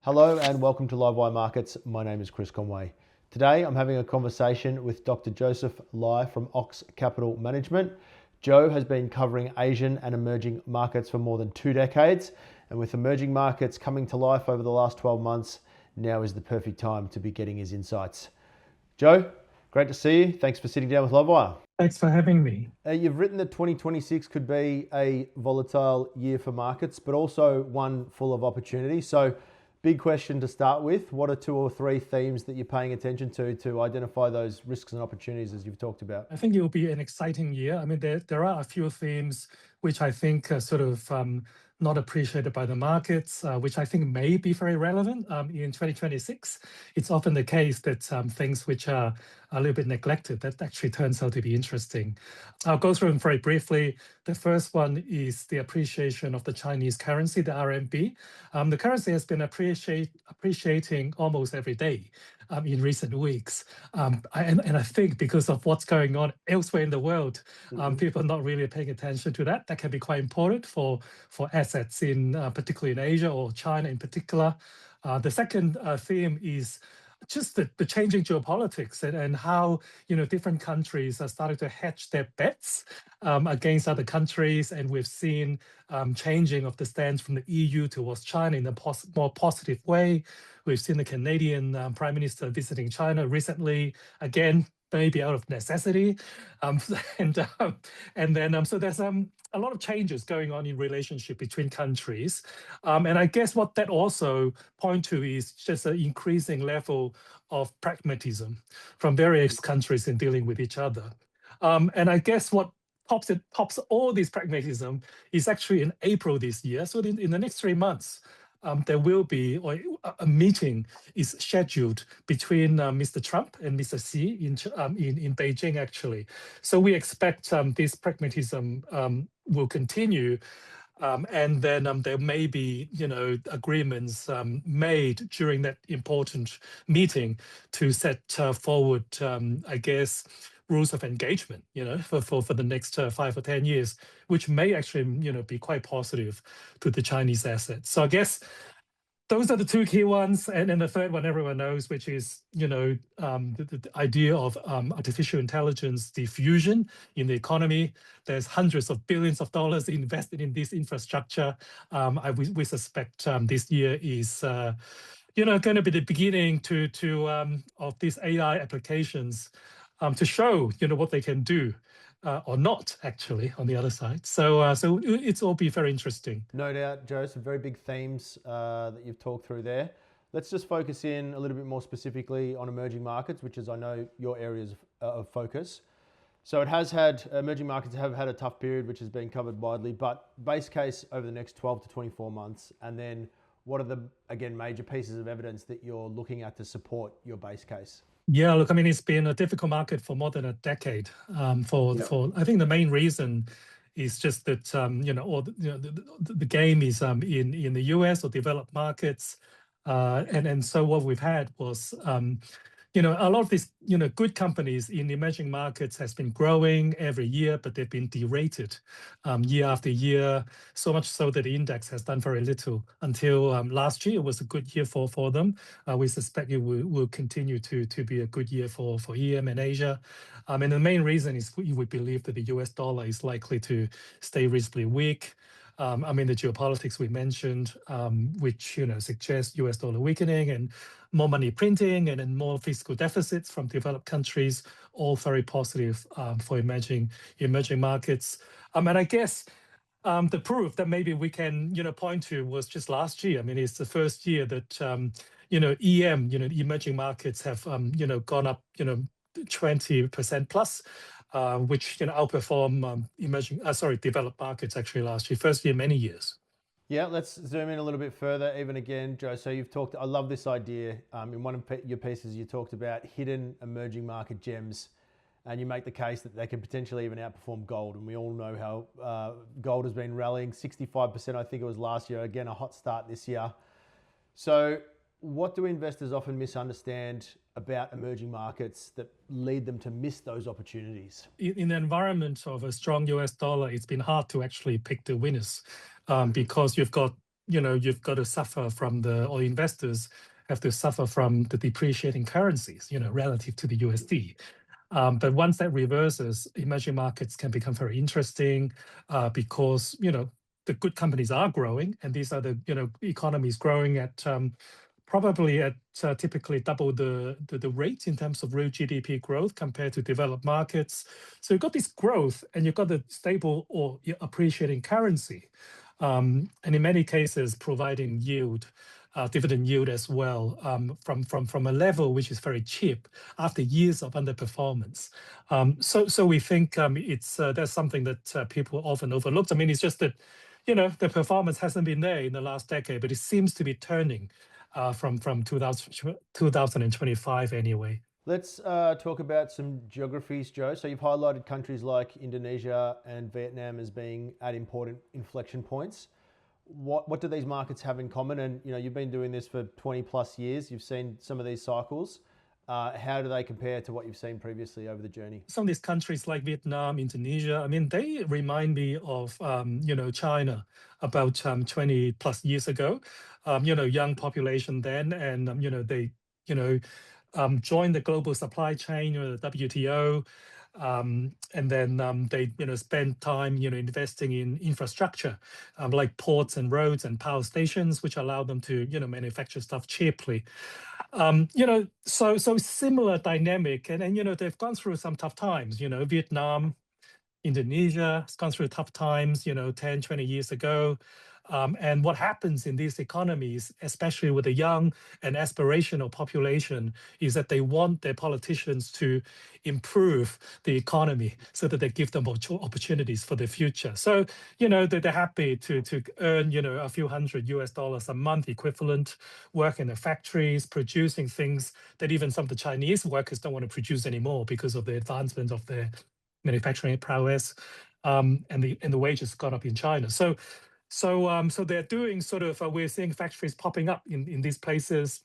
Hello and welcome to Livewire Markets. My name is Chris Conway. Today I'm having a conversation with Dr. Joseph Lai from Ox Capital Management. Joe has been covering Asian and emerging markets for more than 2 decades, and with emerging markets coming to life over the last 12 months, now is the perfect time to be getting his insights. Joe, great to see you. Thanks for sitting down with Livewire. Thanks for having me. You've written that 2026 could be a volatile year for markets, but also one full of opportunity. So big question to start with. What are 2 or 3 themes that you're paying attention to identify those risks and opportunities as you've talked about? I think it will be an exciting year. I mean, there are a few themes which I think are sort of not appreciated by the markets, which I think may be very relevant in 2026. It's often the case that things which are a little bit neglected, that actually turns out to be interesting. I'll go through them very briefly. The first one is the appreciation of the Chinese currency, the RMB. The currency has been appreciating almost every day in recent weeks. And I think because of what's going on elsewhere in the world, people are not really paying attention to that. That can be quite important for assets in particularly in Asia or China in particular. The second theme is just the changing geopolitics and how different countries are starting to hedge their bets against other countries, and we've seen changing of the stance from the EU towards China in a more positive way. We've seen the Canadian Prime Minister visiting China recently, again maybe out of necessity, and then so there's a lot of changes going on in relationship between countries. And I guess what that also point to is just an increasing level of pragmatism from various countries in dealing with each other. And I guess what tops all this pragmatism is actually in April this year. So in the next 3 months, there will be a meeting is scheduled between Mr. Trump and Mr. Xi in Beijing, actually. So we expect this pragmatism will continue, and then there may be agreements made during that important meeting to set forward, I guess, rules of engagement, for the next 5 or 10 years, which may actually, be quite positive to the Chinese assets. So I guess those are the 2 key ones, and then the third one everyone knows, which is the idea of artificial intelligence diffusion in the economy. There's hundreds of billions of dollars invested in this infrastructure. We suspect this year is going to be the beginning of these AI applications to show what they can do. Or not, actually, on the other side. So it's all be very interesting. No doubt, Joe, some very big themes that you've talked through there. Let's just focus in a little bit more specifically on emerging markets, which is, I know, your areas of focus. So emerging markets have had a tough period, which has been covered widely, but base case over the next 12 to 24 months, and then what are the, again, major pieces of evidence that you're looking at to support your base case? Yeah, look, I mean, it's been a difficult market for more than a decade. For I think the main reason is just that the game is in the US or developed markets, and so what we've had was a lot of these good companies in emerging markets has been growing every year, but they've been derated year after year, so much so that the index has done very little until last year. It was a good year for them. We suspect it will continue to be a good year for EM and Asia. And the main reason is we believe that the US dollar is likely to stay reasonably weak. I mean, the geopolitics we mentioned, which suggests US dollar weakening and more money printing and then more fiscal deficits from developed countries, all very positive for emerging markets. And I guess the proof that maybe we can point to was just last year. I mean, it's the first year that emerging markets have gone up 20% plus. Which outperform developed markets actually last year, first year in many years. Yeah, let's zoom in a little bit further, even again, Joe. So you've talked, I love this idea. In one of your pieces, you talked about hidden emerging market gems, and you make the case that they can potentially even outperform gold. And we all know how gold has been rallying 65%, I think it was last year. Again, a hot start this year. So what do investors often misunderstand about emerging markets that lead them to miss those opportunities? In the environment of a strong US dollar, it's been hard to actually pick the winners because you've got you've got to suffer from or investors have to suffer from the depreciating currencies, relative to the USD. But once that reverses, emerging markets can become very interesting because the good companies are growing, and these are the economies growing at probably at typically double the rate in terms of real GDP growth compared to developed markets. So you've got this growth, and you've got the stable or appreciating currency, and in many cases providing yield. Dividend yield as well, from a level which is very cheap after years of underperformance. So we think it's that's something that people often overlook. I mean, it's just that the performance hasn't been there in the last decade, but it seems to be turning from 2025 anyway. Let's talk about some geographies, Joe. So you've highlighted countries like Indonesia and Vietnam as being at important inflection points. What do these markets have in common? And you've been doing this for 20 plus years. You've seen some of these cycles. How do they compare to what you've seen previously over the journey? Some of these countries like Vietnam, Indonesia, I mean, they remind me of China about 20 plus years ago. Young population then, and they joined the global supply chain, the WTO. And then they spend time investing in infrastructure like ports and roads and power stations, which allow them to manufacture stuff cheaply. So similar dynamic, and they've gone through some tough times. Vietnam, Indonesia has gone through tough times, 10, 20 years ago. And what happens in these economies, especially with a young and aspirational population, is that they want their politicians to improve the economy so that they give them opportunities for the future. So, they're happy to earn, a few hundred US dollars a month equivalent, work in the factories, producing things that even some of the Chinese workers don't want to produce anymore because of the advancement of their manufacturing prowess, and the wages got up in China. So they're doing sort of we're seeing factories popping up in these places.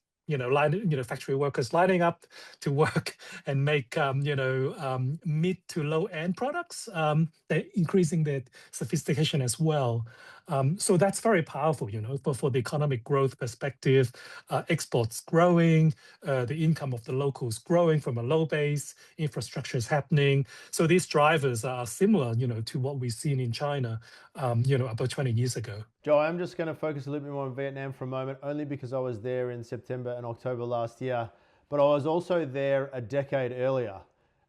Factory workers lining up to work and make mid to low end products. They're increasing their sophistication as well. So that's very powerful, for the economic growth perspective. Exports growing, the income of the locals growing from a low base, infrastructure is happening. So these drivers are similar, to what we've seen in China, about 20 years ago. Joe, I'm just going to focus a little bit more on Vietnam for a moment, only because I was there in September and October last year, but I was also there a decade earlier,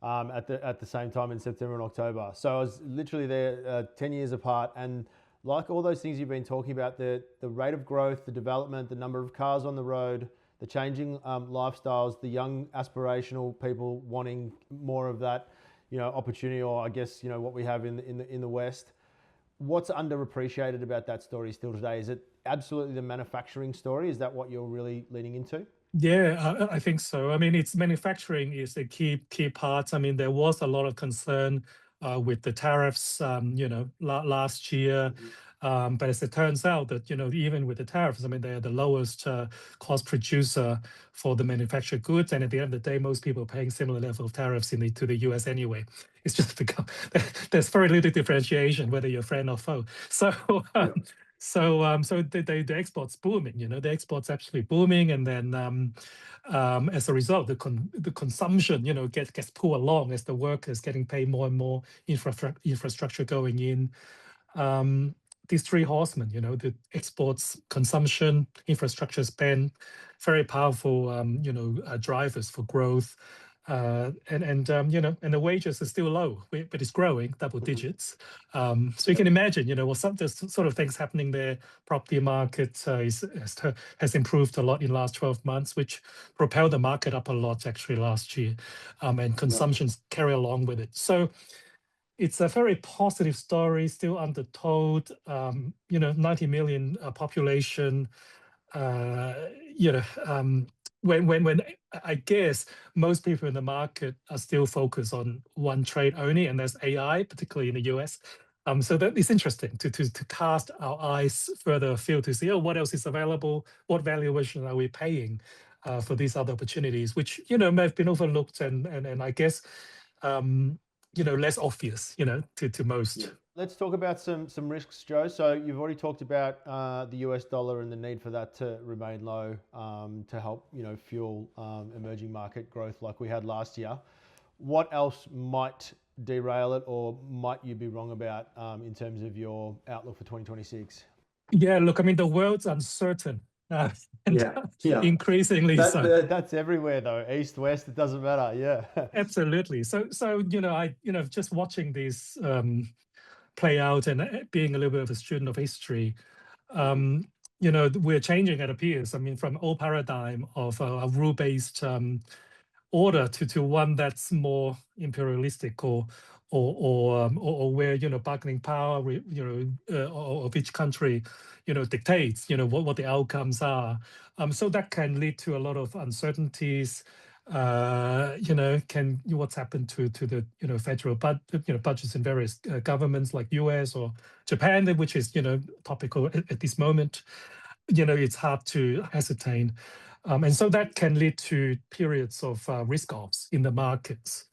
at the same time in September and October. So I was literally there 10 years apart, and like all those things you've been talking about, the rate of growth, the development, the number of cars on the road, the changing lifestyles, the young aspirational people wanting more of that, opportunity, or I guess what we have in the West. What's underappreciated about that story still today? Is it absolutely the manufacturing story? Is that what you're really leaning into? Yeah, I think so. I mean, it's manufacturing is a key part. I mean, there was a lot of concern with the tariffs, last year. But as it turns out that, even with the tariffs, I mean, they're the lowest cost producer for the manufactured goods. And at the end of the day, most people are paying similar level of tariffs to the US anyway. It's just become, there's very little differentiation whether you're friend or foe. So, so the exports booming, the exports actually booming. And then as a result, the consumption, gets pulled along as the workers getting paid more and more, infrastructure going in. These three horsemen, the exports, consumption, infrastructure spend, very powerful, drivers for growth. And the wages are still low, but it's growing double digits. So you can imagine, some there's sort of things happening there. Property market has improved a lot in the last 12 months, which propelled the market up a lot actually last year, and consumptions carry along with it. So it's a very positive story, still undertold. 90 million population. When I guess most people in the market are still focused on one trade only, and that's AI, particularly in the US. So that is interesting to cast our eyes further afield to see, what else is available, what valuation are we paying for these other opportunities, which may have been overlooked and I guess less obvious, to most. Yeah. Let's talk about some risks, Joe. So you've already talked about the US dollar and the need for that to remain low to help fuel emerging market growth like we had last year. What else might derail it, or might you be wrong about in terms of your outlook for 2026? Yeah, look, I mean, the world's uncertain, and Yeah. increasingly so. That's everywhere though, east, west, it doesn't matter. Yeah. Absolutely. So just watching these play out and being a little bit of a student of history, we're changing, it appears. I mean, from old paradigm of a rule-based order to one that's more imperialistic or where bargaining power of each country dictates what the outcomes are. So that can lead to a lot of uncertainties. What's happened to the federal budgets in various governments like US or Japan, which is topical at this moment. It's hard to ascertain. And so that can lead to periods of risk-offs in the markets.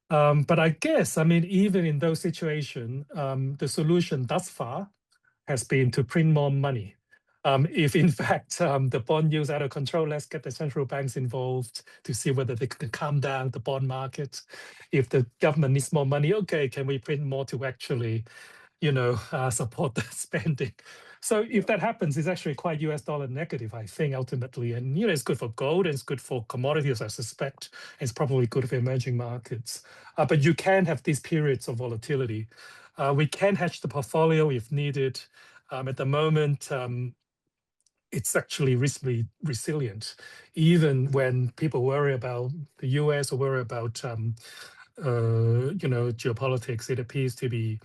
But I guess, I mean, even in those situations, the solution thus far has been to print more money. If in fact the bond yields out of control, let's get the central banks involved to see whether they can calm down the bond market. If the government needs more money, okay, can we print more to actually support the spending? So if that happens, it's actually quite US dollar negative, I think, ultimately. And it's good for gold, and it's good for commodities, I suspect. It's probably good for emerging markets. But you can have these periods of volatility. We can hedge the portfolio if needed. At the moment, it's actually reasonably resilient, even when people worry about the US or worry about geopolitics. It appears to be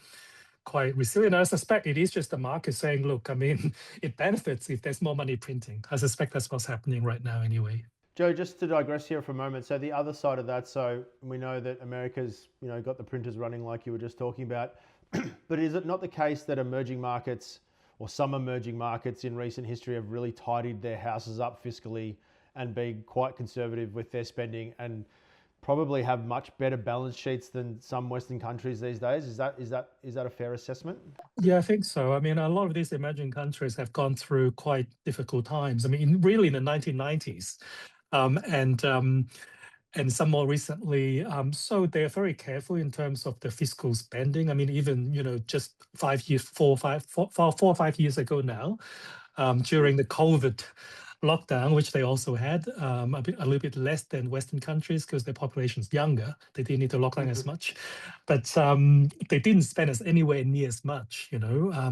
quite resilient. I suspect it is just the market saying, look, I mean, it benefits if there's more money printing. I suspect that's what's happening right now anyway. Joe, just to digress here for a moment. So the other side of that, so we know that America's got the printers running like you were just talking about, but is it not the case that emerging markets or some emerging markets in recent history have really tidied their houses up fiscally and been quite conservative with their spending and probably have much better balance sheets than some Western countries these days? Is that a fair assessment? Yeah, I think so. I mean, a lot of these emerging countries have gone through quite difficult times. I mean, really in the 1990s, and some more recently. So they're very careful in terms of the fiscal spending. I mean, even just 4 or 5 years ago now, during the COVID lockdown, which they also had a little bit less than Western countries because their population is younger. They didn't need to lock down as much, but they didn't spend anywhere near as much.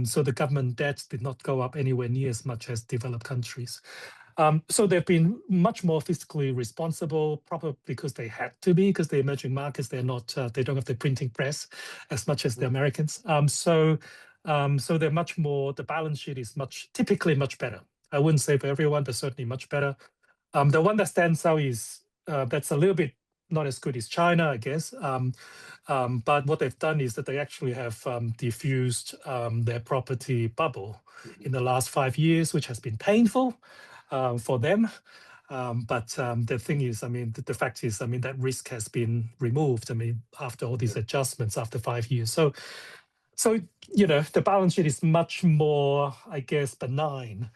So the government debt did not go up anywhere near as much as developed countries. So they've been much more fiscally responsible, probably because they had to be, because the emerging markets, they don't have the printing press as much as the Americans. So they're much more, the balance sheet is typically much better. I wouldn't say for everyone, but certainly much better. The one that stands out is that's a little bit not as good as China, I guess. But what they've done is that they actually have diffused their property bubble in the last 5 years, which has been painful for them. But the thing is, I mean, the fact is, I mean, that risk has been removed. I mean, after all these adjustments after 5 years. So the balance sheet is much more, I guess, benign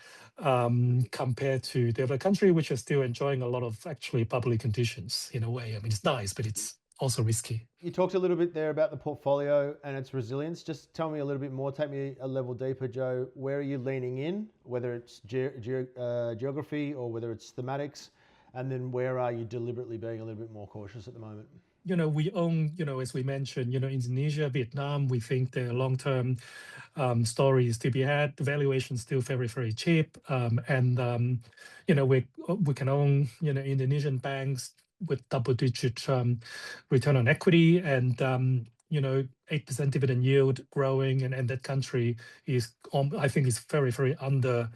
compared to the other country, which are still enjoying a lot of actually bubbly conditions in a way. I mean, it's nice, but it's also risky. You talked a little bit there about the portfolio and its resilience. Just tell me a little bit more, take me a level deeper, Joe. Where are you leaning in, whether it's geography or whether it's thematics? And then where are you deliberately being a little bit more cautious at the moment? We own, as we mentioned, Indonesia, Vietnam. We think the long-term story is to be had. The valuation is still very, very cheap. And we can own, Indonesian banks with double-digit return on equity and 8% dividend yield growing, and that country is, I think, is very, very under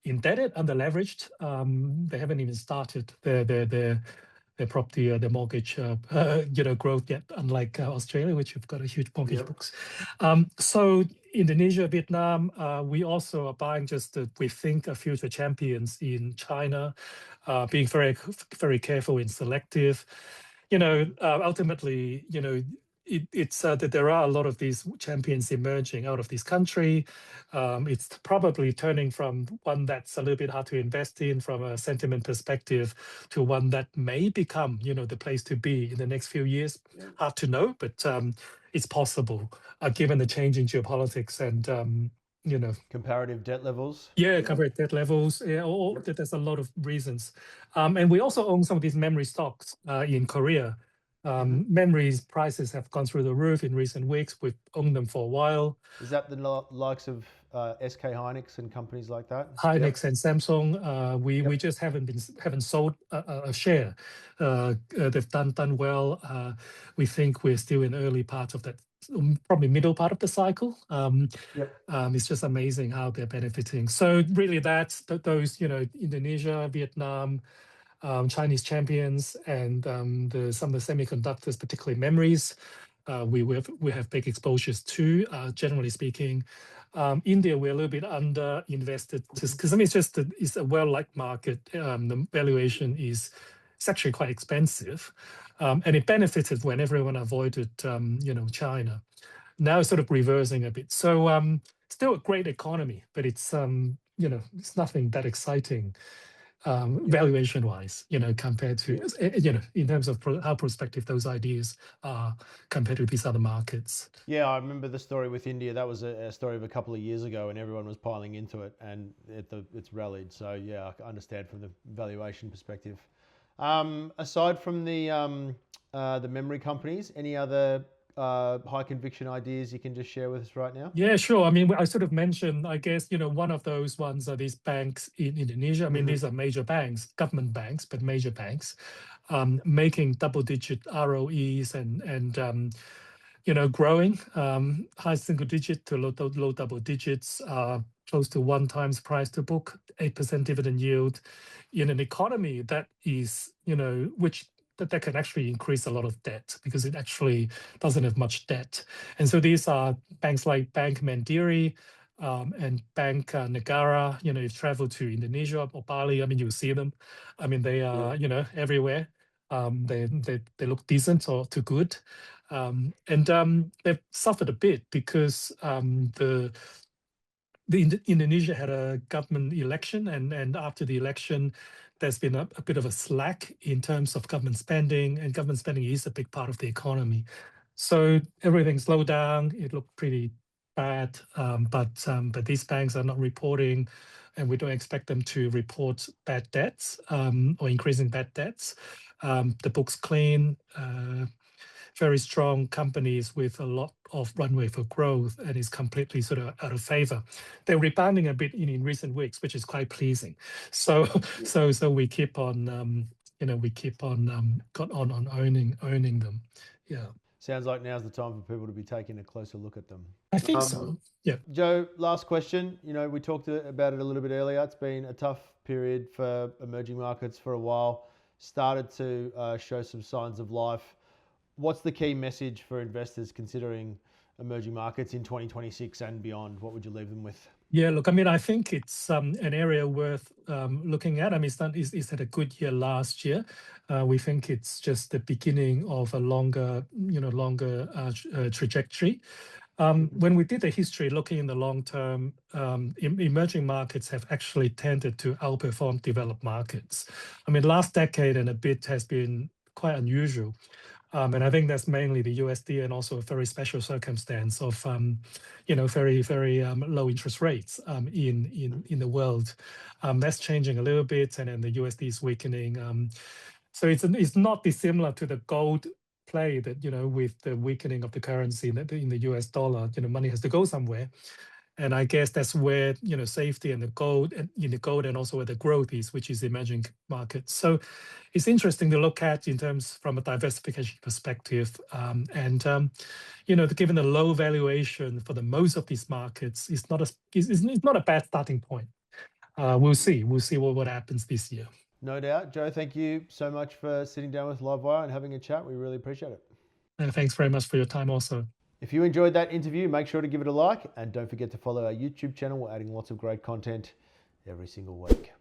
indebted, under leveraged. They haven't even started their property, their mortgage, growth yet, unlike Australia, which have got a huge mortgage books. So Indonesia, Vietnam, we also are buying we think, a future champions in China, being very, very careful and selective. Ultimately, it's that there are a lot of these champions emerging out of this country. It's probably turning from one that's a little bit hard to invest in from a sentiment perspective to one that may become, the place to be in the next few years. Hard to know, but it's possible given the change in geopolitics and comparative debt levels. yeah, covered debt levels. Yeah, there's a lot of reasons. And we also own some of these memory stocks in Korea. Memories prices have gone through the roof in recent weeks. We've owned them for a while. Is that the likes of SK Hynix and companies like that? Hynix and Samsung, we just haven't sold a share. They've done well. We think we're still in early parts of that, probably middle part of the cycle. It's just amazing how they're benefiting. So really, that's those Indonesia, Vietnam, Chinese champions, and some of the semiconductors, particularly memories. We have big exposures to, generally speaking. India, we're a little bit under invested because it's a well-liked market. The valuation is it's actually quite expensive, and it benefited when everyone avoided China. Now it's sort of reversing a bit. So still a great economy, but it's it's nothing that exciting valuation wise, compared to in terms of how prospective those ideas are compared to these other markets. Yeah, I remember the story with India. That was a story of a couple of years ago, and everyone was piling into it, and it's rallied. So yeah, I understand from the valuation perspective. Aside from the memory companies, any other high conviction ideas you can just share with us right now? Yeah, sure. I mean, I sort of mentioned, I guess, one of those ones are these banks in Indonesia. I mean, these are major banks, government banks, but major banks, making double-digit ROEs and growing high single digit to low double digits, close to 1x price to book, 8% dividend yield in an economy that is, which that can actually increase a lot of debt because it actually doesn't have much debt. And so these are banks like Bank Mandiri and Bank Negara. If you travel to Indonesia or Bali, I mean, you'll see them. I mean, they are, everywhere. They look decent or too good. And they've suffered a bit because Indonesia had a government election, and after the election, there's been a bit of a slack in terms of government spending, and government spending is a big part of the economy. So everything slowed down. It looked pretty bad, but these banks are not reporting, and we don't expect them to report bad debts or increasing bad debts. The book's clean. Very strong companies with a lot of runway for growth, and is completely sort of out of favor. They're rebounding a bit in recent weeks, which is quite pleasing. So we keep on owning them. Yeah. Sounds like now's the time for people to be taking a closer look at them. I think so. Yeah. Joe, last question. We talked about it a little bit earlier. It's been a tough period for emerging markets for a while. Started to show some signs of life. What's the key message for investors considering emerging markets in 2026 and beyond? What would you leave them with? Yeah, look, I mean, I think it's an area worth looking at. I mean, it's had a good year last year. We think it's just the beginning of a longer trajectory. When we did the history, looking in the long term, emerging markets have actually tended to outperform developed markets. I mean, last decade and a bit has been quite unusual. And I think that's mainly the USD and also a very special circumstance of, very, very low interest rates in the world. That's changing a little bit, and then the USD is weakening. So it's not dissimilar to the gold play that, with the weakening of the currency in the US dollar, money has to go somewhere. And I guess that's where, safety and the gold and also where the growth is, which is emerging markets. So it's interesting to look at in terms from a diversification perspective. Given the low valuation for the most of these markets, it's not a bad starting point. We'll see what happens this year. No doubt. Joe, thank you so much for sitting down with Livewire and having a chat. We really appreciate it. And thanks very much for your time also. If you enjoyed that interview, make sure to give it a like, and don't forget to follow our YouTube channel. We're adding lots of great content every single week.